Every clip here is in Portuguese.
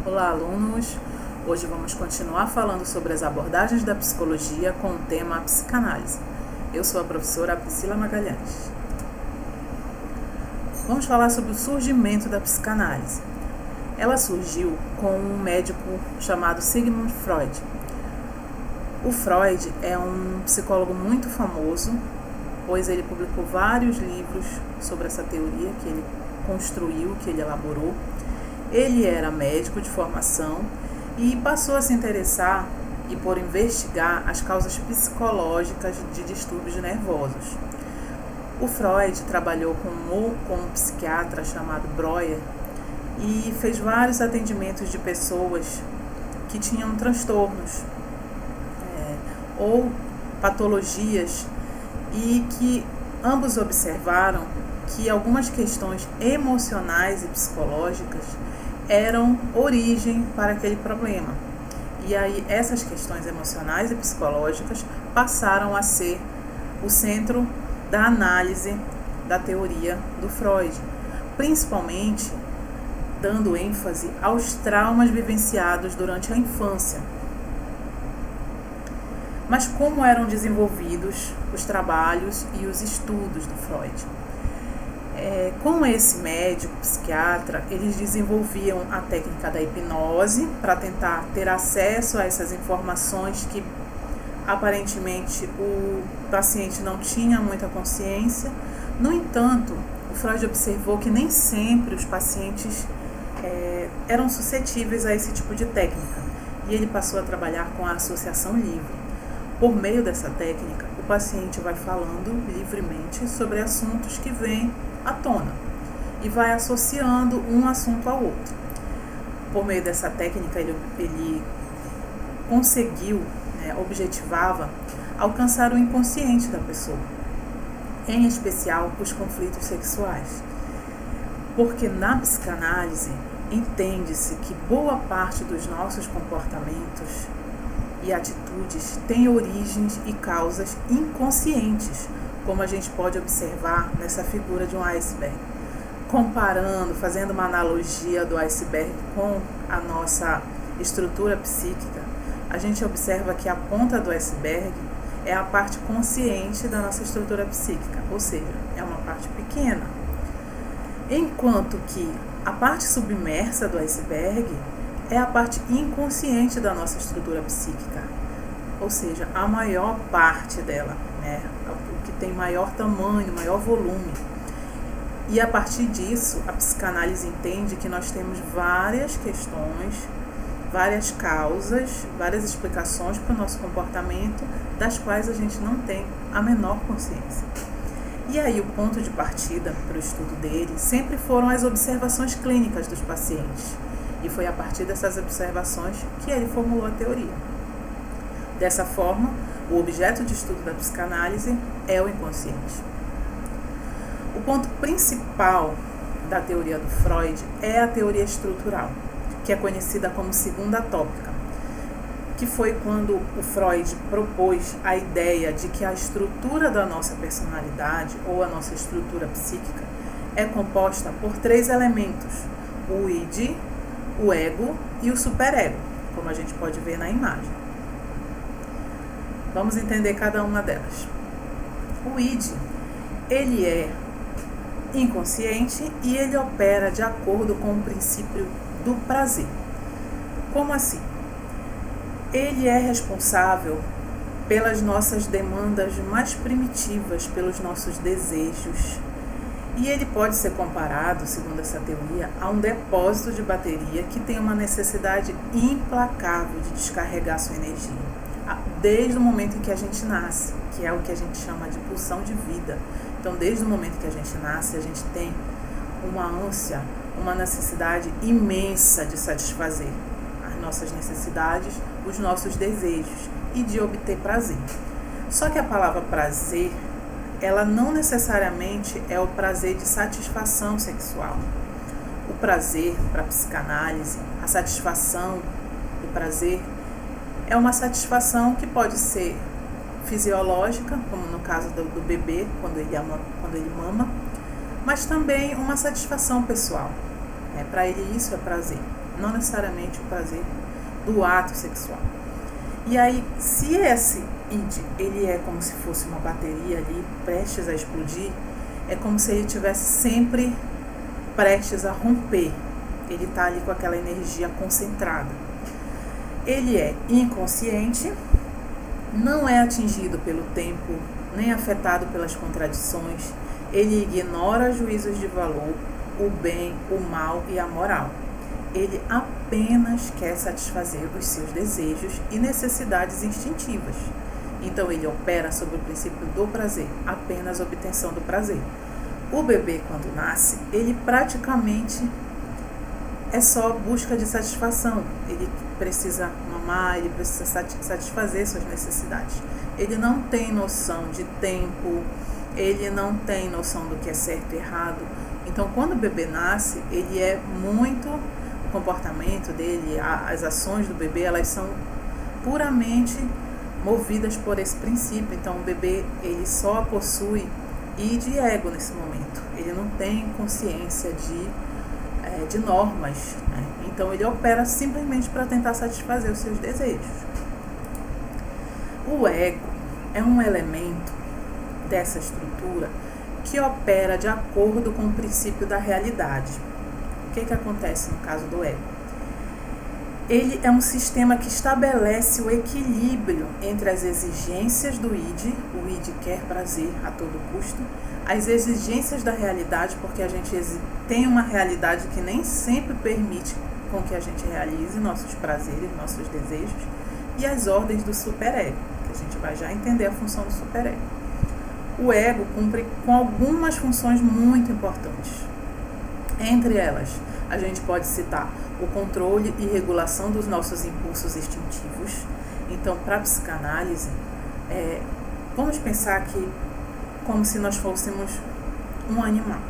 Olá, alunos! Hoje vamos continuar falando sobre as abordagens da psicologia com o tema psicanálise. Eu sou a professora Priscila Magalhães. Vamos falar sobre o surgimento da psicanálise. Ela surgiu com um médico chamado Sigmund Freud. O Freud é um psicólogo muito famoso, pois ele publicou vários livros sobre essa teoria que ele construiu, que ele elaborou. Ele era médico de formação e passou a se interessar e por investigar as causas psicológicas de distúrbios nervosos. O Freud trabalhou com um psiquiatra chamado Breuer e fez vários atendimentos de pessoas que tinham transtornos ou patologias e que ambos observaram que algumas questões emocionais e psicológicas eram origem para aquele problema. E aí essas questões emocionais e psicológicas passaram a ser o centro da análise da teoria do Freud, principalmente dando ênfase aos traumas vivenciados durante a infância. Mas como eram desenvolvidos os trabalhos e os estudos do Freud? Com esse médico, psiquiatra, eles desenvolviam a técnica da hipnose para tentar ter acesso a essas informações que aparentemente o paciente não tinha muita consciência. No entanto, o Freud observou que nem sempre os pacientes eram suscetíveis a esse tipo de técnica e ele passou a trabalhar com a associação livre. Por meio dessa técnica, o paciente vai falando livremente sobre assuntos que vêm à tona e vai associando um assunto ao outro. Por meio dessa técnica, ele conseguiu, objetivava alcançar o inconsciente da pessoa, em especial os conflitos sexuais. Porque na psicanálise entende-se que boa parte dos nossos comportamentos e atitudes têm origens e causas inconscientes, como a gente pode observar nessa figura de um iceberg. Comparando, fazendo uma analogia do iceberg com a nossa estrutura psíquica, a gente observa que a ponta do iceberg é a parte consciente da nossa estrutura psíquica, ou seja, é uma parte pequena. Enquanto que a parte submersa do iceberg é a parte inconsciente da nossa estrutura psíquica, ou seja, a maior parte dela, o que tem maior tamanho, maior volume. E a partir disso, a psicanálise entende que nós temos várias questões, várias causas, várias explicações para o nosso comportamento, das quais a gente não tem a menor consciência. E aí o ponto de partida para o estudo dele sempre foram as observações clínicas dos pacientes. E foi a partir dessas observações que ele formulou a teoria. Dessa forma, o objeto de estudo da psicanálise é o inconsciente. O ponto principal da teoria do Freud é a teoria estrutural, que é conhecida como segunda tópica, que foi quando o Freud propôs a ideia de que a estrutura da nossa personalidade ou a nossa estrutura psíquica é composta por 3 elementos: o id, o ego e o superego, como a gente pode ver na imagem. Vamos entender cada uma delas. O id, ele é inconsciente e ele opera de acordo com o princípio do prazer. Como assim? Ele é responsável pelas nossas demandas mais primitivas, pelos nossos desejos. E ele pode ser comparado, segundo essa teoria, a um depósito de bateria que tem uma necessidade implacável de descarregar sua energia, desde o momento em que a gente nasce, que é o que a gente chama de pulsão de vida. Então, desde o momento que a gente nasce, a gente tem uma ânsia, uma necessidade imensa de satisfazer as nossas necessidades, os nossos desejos e de obter prazer. Só que a palavra prazer, ela não necessariamente é o prazer de satisfação sexual. O prazer, para a psicanálise, a satisfação do prazer é uma satisfação que pode ser fisiológica, como no caso do bebê, quando ele mama, mas também uma satisfação pessoal. Para ele isso é prazer. não necessariamente o prazer do ato sexual. E aí, se esse id, ele é como se fosse uma bateria ali, prestes a explodir, é como se ele estivesse sempre prestes a romper. Ele está ali com aquela energia concentrada. Ele é inconsciente, não é atingido pelo tempo, nem afetado pelas contradições. Ele ignora juízos de valor, o bem, o mal e a moral. Ele apenas quer satisfazer os seus desejos e necessidades instintivas. Então ele opera sobre o princípio do prazer, apenas obtenção do prazer. O bebê, quando nasce, ele praticamente é só busca de satisfação. Ele precisa mamar, ele precisa satisfazer suas necessidades. Ele não tem noção de tempo, ele não tem noção do que é certo e errado. Então, quando o bebê nasce, ele é muito... O comportamento dele, as ações do bebê, elas são puramente movidas por esse princípio. Então, o bebê, ele só possui id e ego nesse momento. Ele não tem consciência de normas, né? Então, ele opera simplesmente para tentar satisfazer os seus desejos. O ego é um elemento dessa estrutura que opera de acordo com o princípio da realidade. O que acontece no caso do ego? Ele é um sistema que estabelece o equilíbrio entre as exigências do id, o id quer prazer a todo custo, as exigências da realidade, porque a gente tem uma realidade que nem sempre permite com que a gente realize nossos prazeres, nossos desejos, e as ordens do superego, que a gente vai já entender a função do superego. O ego cumpre com algumas funções muito importantes. Entre elas, a gente pode citar o controle e regulação dos nossos impulsos instintivos. Então, para a psicanálise, vamos pensar que como se nós fôssemos um animal.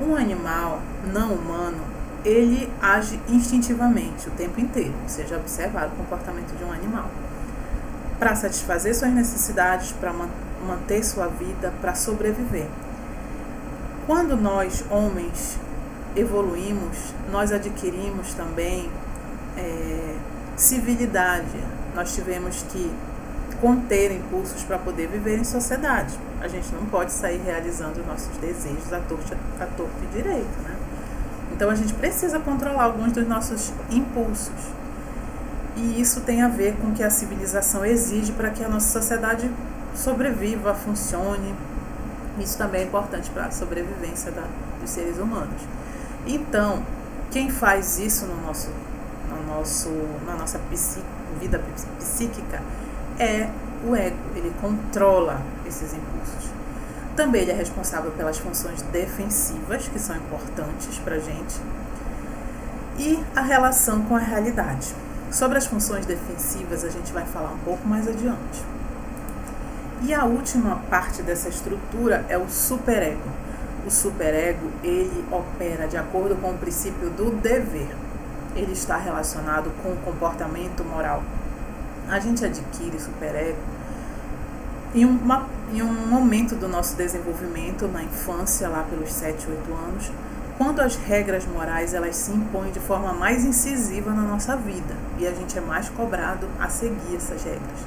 Um animal não humano, ele age instintivamente o tempo inteiro. Você já observaram o comportamento de um animal. Para satisfazer suas necessidades, para manter sua vida, para sobreviver. Quando nós, homens, evoluímos, nós adquirimos também civilidade. Nós tivemos que conter impulsos para poder viver em sociedade. A gente não pode sair realizando nossos desejos à torto e direito, né? Então a gente precisa controlar alguns dos nossos impulsos. E isso tem a ver com o que a civilização exige para que a nossa sociedade sobreviva, funcione. Isso também é importante para a sobrevivência dos seres humanos. Então, quem faz isso na nossa vida psíquica é o ego. Ele controla esses impulsos. Também ele é responsável pelas funções defensivas, que são importantes para a gente, e a relação com a realidade. Sobre as funções defensivas a gente vai falar um pouco mais adiante. E a última parte dessa estrutura é o superego. O superego, ele opera de acordo com o princípio do dever. Ele está relacionado com o comportamento moral. A gente adquire superego em um momento do nosso desenvolvimento, na infância, lá pelos 7, 8 anos, quando as regras morais elas se impõem de forma mais incisiva na nossa vida e a gente é mais cobrado a seguir essas regras.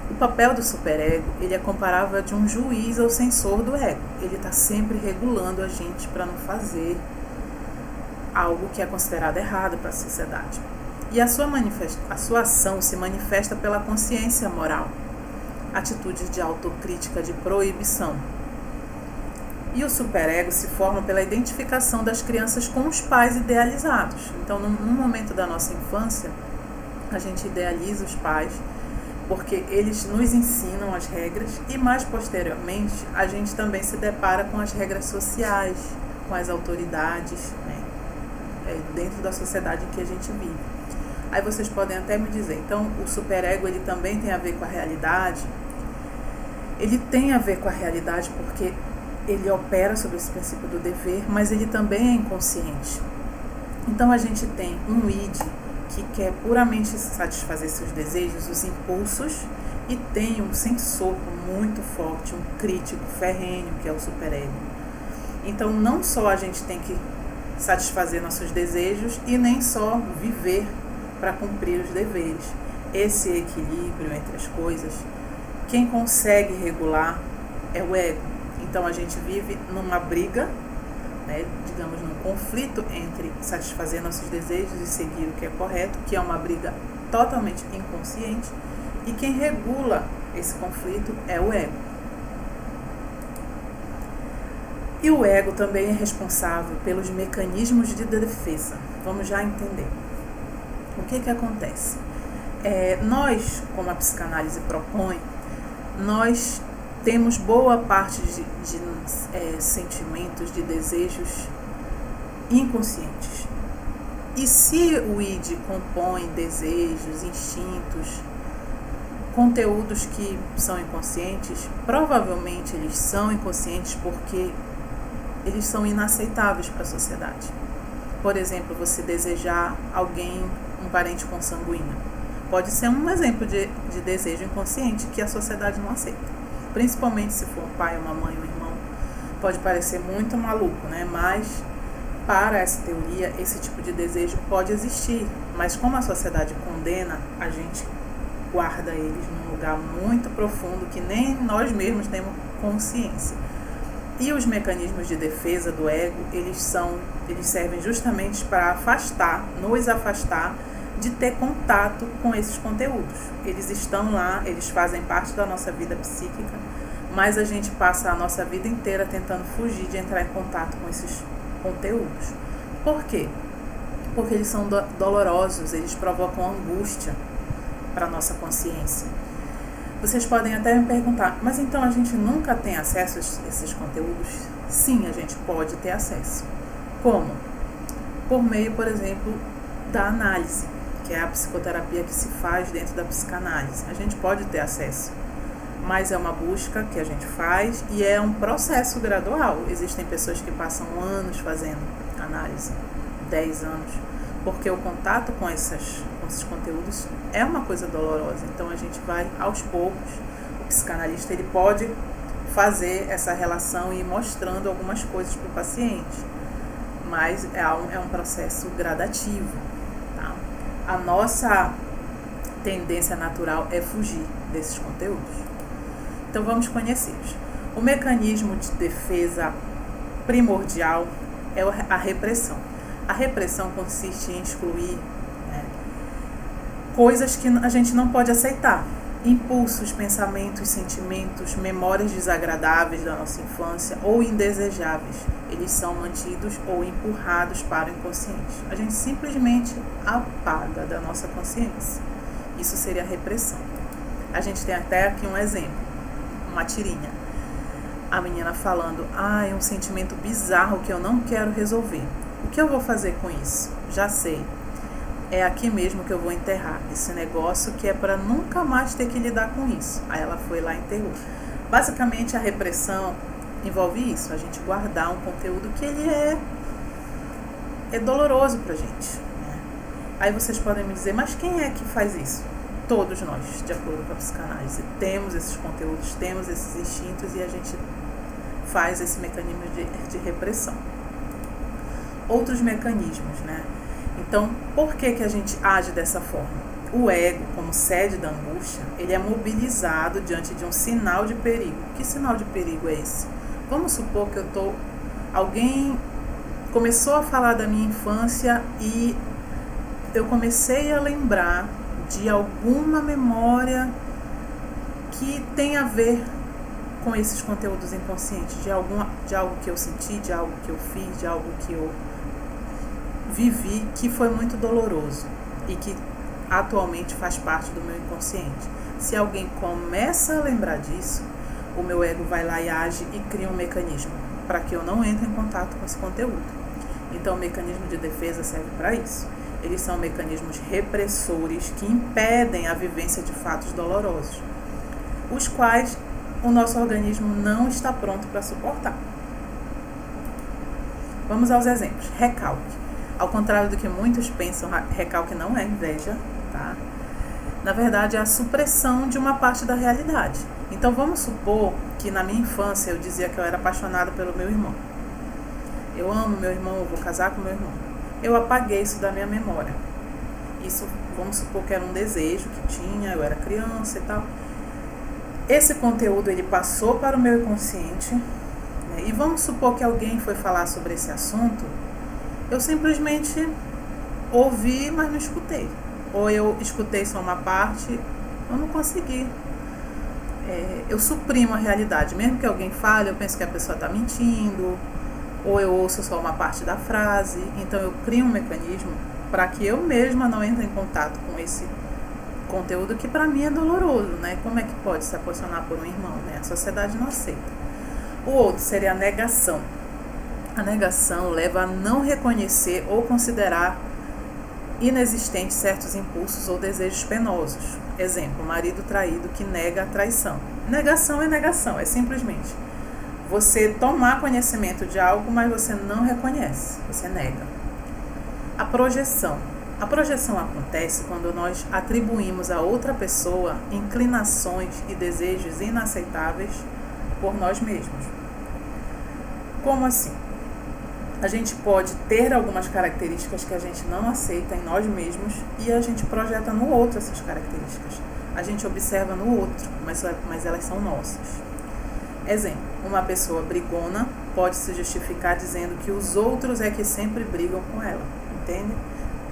O papel do superego, ele é comparável a de um juiz ou censor do ego. Ele está sempre regulando a gente para não fazer algo que é considerado errado para a sociedade. E a sua ação se manifesta pela consciência moral, atitudes de autocrítica, de proibição. E o superego se forma pela identificação das crianças com os pais idealizados. Então, num momento da nossa infância, a gente idealiza os pais, porque eles nos ensinam as regras e mais posteriormente a gente também se depara com as regras sociais, com as autoridades, né, dentro da sociedade em que a gente vive. Aí vocês podem até me dizer, então o superego ele também tem a ver com a realidade? Ele tem a ver com a realidade porque ele opera sobre esse princípio do dever, mas ele também é inconsciente. Então a gente tem um id que quer puramente satisfazer seus desejos, os impulsos, e tem um sensor muito forte, um crítico ferrenho, que é o superego. Então não só a gente tem que satisfazer nossos desejos e nem só viver para cumprir os deveres. Esse equilíbrio entre as coisas, quem consegue regular é o ego. Então a gente vive numa briga, né, digamos, num conflito entre satisfazer nossos desejos e seguir o que é correto, que é uma briga totalmente inconsciente, e quem regula esse conflito é o ego. E o ego também é responsável pelos mecanismos de defesa. Vamos já entender. O que acontece? Nós, como a psicanálise propõe, nós temos boa parte de sentimentos, de desejos inconscientes. E se o id compõe desejos, instintos, conteúdos que são inconscientes, provavelmente eles são inconscientes porque eles são inaceitáveis para a sociedade. Por exemplo, você desejar alguém, um parente consanguíneo. Pode ser um exemplo de desejo inconsciente que a sociedade não aceita. Principalmente se for um pai, uma mãe, um irmão. Pode parecer muito maluco, né? Mas para essa teoria, esse tipo de desejo pode existir. Mas como a sociedade condena, a gente guarda eles num lugar muito profundo que nem nós mesmos temos consciência. E os mecanismos de defesa do ego, eles servem justamente para nos afastar de ter contato com esses conteúdos. Eles estão lá, eles fazem parte da nossa vida psíquica, mas a gente passa a nossa vida inteira tentando fugir de entrar em contato com esses conteúdos. Por quê? Porque eles são dolorosos, eles provocam angústia para a nossa consciência. Vocês podem até me perguntar, mas então a gente nunca tem acesso a esses conteúdos? Sim, a gente pode ter acesso. Como? Por meio, por exemplo, da análise, que é a psicoterapia que se faz dentro da psicanálise. A gente pode ter acesso, mas é uma busca que a gente faz e é um processo gradual. Existem pessoas que passam anos fazendo análise, 10 anos, porque o contato com esses conteúdos é uma coisa dolorosa. Então a gente vai aos poucos. O psicanalista ele pode fazer essa relação e ir mostrando algumas coisas para o paciente, mas é um processo gradativo, tá? A nossa tendência natural é fugir desses conteúdos. Então vamos conhecê-los. O mecanismo de defesa primordial é a repressão. A repressão consiste em excluir coisas que a gente não pode aceitar. Impulsos, pensamentos, sentimentos, memórias desagradáveis da nossa infância ou indesejáveis. Eles são mantidos ou empurrados para o inconsciente. A gente simplesmente apaga da nossa consciência. Isso seria a repressão. A gente tem até aqui um exemplo, uma tirinha. A menina falando, é um sentimento bizarro que eu não quero resolver. O que eu vou fazer com isso? Já sei. É aqui mesmo que eu vou enterrar esse negócio que é para nunca mais ter que lidar com isso. Aí ela foi lá e enterrou. Basicamente a repressão envolve isso, a gente guardar um conteúdo que ele é doloroso pra gente, né? Aí vocês podem me dizer, mas quem é que faz isso? Todos nós, de acordo com a psicanálise, temos esses conteúdos, temos esses instintos e a gente faz esse mecanismo de repressão. Outros mecanismos, né? Então, por que a gente age dessa forma? O ego, como sede da angústia, ele é mobilizado diante de um sinal de perigo. Que sinal de perigo é esse? Vamos supor que alguém começou a falar da minha infância e eu comecei a lembrar de alguma memória que tem a ver com esses conteúdos inconscientes, de algo que eu senti, de algo que eu fiz, de algo que eu vivi, que foi muito doloroso e que atualmente faz parte do meu inconsciente. Se alguém começa a lembrar disso, o meu ego vai lá e age e cria um mecanismo para que eu não entre em contato com esse conteúdo. Então o mecanismo de defesa serve para isso. Eles são mecanismos repressores que impedem a vivência de fatos dolorosos, os quais o nosso organismo não está pronto para suportar. Vamos aos exemplos. Recalque. Ao contrário do que muitos pensam, recalque não é inveja, tá? Na verdade, é a supressão de uma parte da realidade. Então, vamos supor que na minha infância eu dizia que eu era apaixonada pelo meu irmão. eu amo meu irmão, eu vou casar com meu irmão. Eu apaguei isso da minha memória. Isso, vamos supor que era um desejo que tinha, eu era criança e tal. Esse conteúdo, ele passou para o meu inconsciente, né? E vamos supor que alguém foi falar sobre esse assunto, eu simplesmente ouvi, mas não escutei. Ou eu escutei só uma parte, eu não consegui. Eu suprimo a realidade. Mesmo que alguém fale, eu penso que a pessoa está mentindo, ou eu ouço só uma parte da frase. Então eu crio um mecanismo para que eu mesma não entre em contato com esse conteúdo que para mim é doloroso, né? Como é que pode se apaixonar por um irmão, né? A sociedade não aceita. O outro seria a negação. A negação leva a não reconhecer ou considerar inexistentes certos impulsos ou desejos penosos. Exemplo, marido traído que nega a traição. Negação é negação, é simplesmente você tomar conhecimento de algo, mas você não reconhece, você nega. A projeção. A projeção acontece quando nós atribuímos a outra pessoa inclinações e desejos inaceitáveis por nós mesmos. Como assim? A gente pode ter algumas características que a gente não aceita em nós mesmos e a gente projeta no outro essas características. A gente observa no outro, mas elas são nossas. Exemplo, uma pessoa brigona pode se justificar dizendo que os outros é que sempre brigam com ela, entende?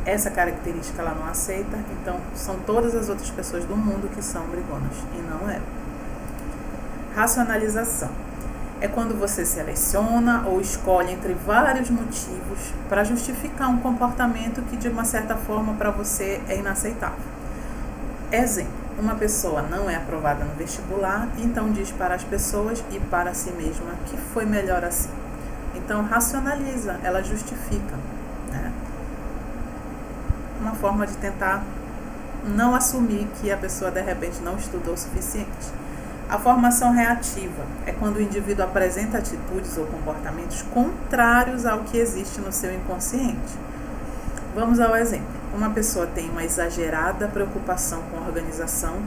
Essa característica ela não aceita, então são todas as outras pessoas do mundo que são brigonas e não ela. Racionalização. É quando você seleciona ou escolhe entre vários motivos para justificar um comportamento que de uma certa forma para você é inaceitável. Exemplo, uma pessoa não é aprovada no vestibular, então diz para as pessoas e para si mesma que foi melhor assim. Então racionaliza, ela justifica, né? Uma forma de tentar não assumir que a pessoa de repente não estudou o suficiente. A formação reativa é quando o indivíduo apresenta atitudes ou comportamentos contrários ao que existe no seu inconsciente. Vamos ao exemplo. Uma pessoa tem uma exagerada preocupação com a organização,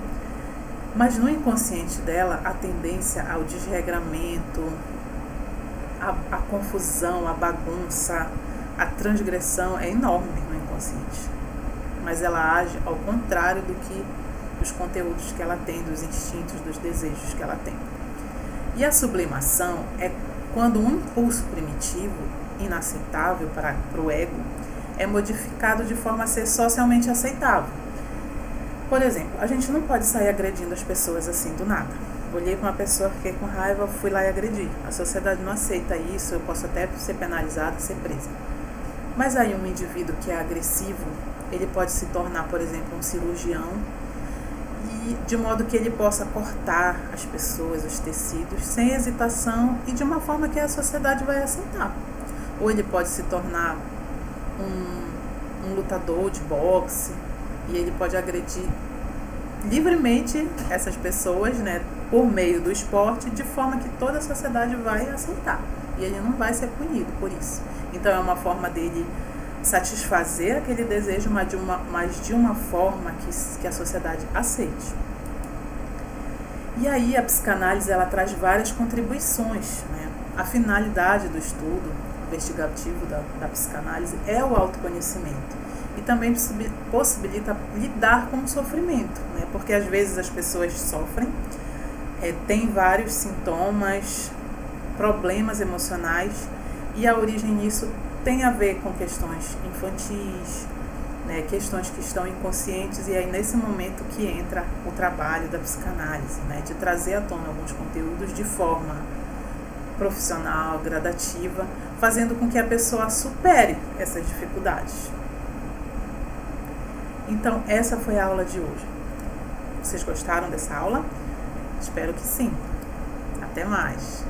mas no inconsciente dela a tendência ao desregramento, a confusão, a bagunça, a transgressão é enorme no inconsciente. Mas ela age ao contrário do que dos conteúdos que ela tem, dos instintos, dos desejos que ela tem. E a sublimação é quando um impulso primitivo, inaceitável para o ego, é modificado de forma a ser socialmente aceitável. Por exemplo, a gente não pode sair agredindo as pessoas assim do nada. Olhei para uma pessoa, fiquei com raiva, fui lá e agredi. A sociedade não aceita isso, eu posso até ser penalizada, ser presa. Mas aí um indivíduo que é agressivo, ele pode se tornar, por exemplo, um cirurgião, e de modo que ele possa cortar as pessoas, os tecidos, sem hesitação e de uma forma que a sociedade vai aceitar. Ou ele pode se tornar um lutador de boxe e ele pode agredir livremente essas pessoas, né, por meio do esporte, de forma que toda a sociedade vai aceitar e ele não vai ser punido por isso. Então é uma forma dele satisfazer aquele desejo, mas de uma forma que a sociedade aceite. E aí a psicanálise ela traz várias contribuições, né? A finalidade do estudo investigativo da psicanálise é o autoconhecimento e também possibilita lidar com o sofrimento, né? Porque às vezes as pessoas sofrem, têm vários sintomas, problemas emocionais, e a origem nisso tem a ver com questões infantis, né, questões que estão inconscientes, e aí nesse momento que entra o trabalho da psicanálise, né, de trazer à tona alguns conteúdos de forma profissional, gradativa, fazendo com que a pessoa supere essas dificuldades. Então, essa foi a aula de hoje. Vocês gostaram dessa aula? Espero que sim. Até mais!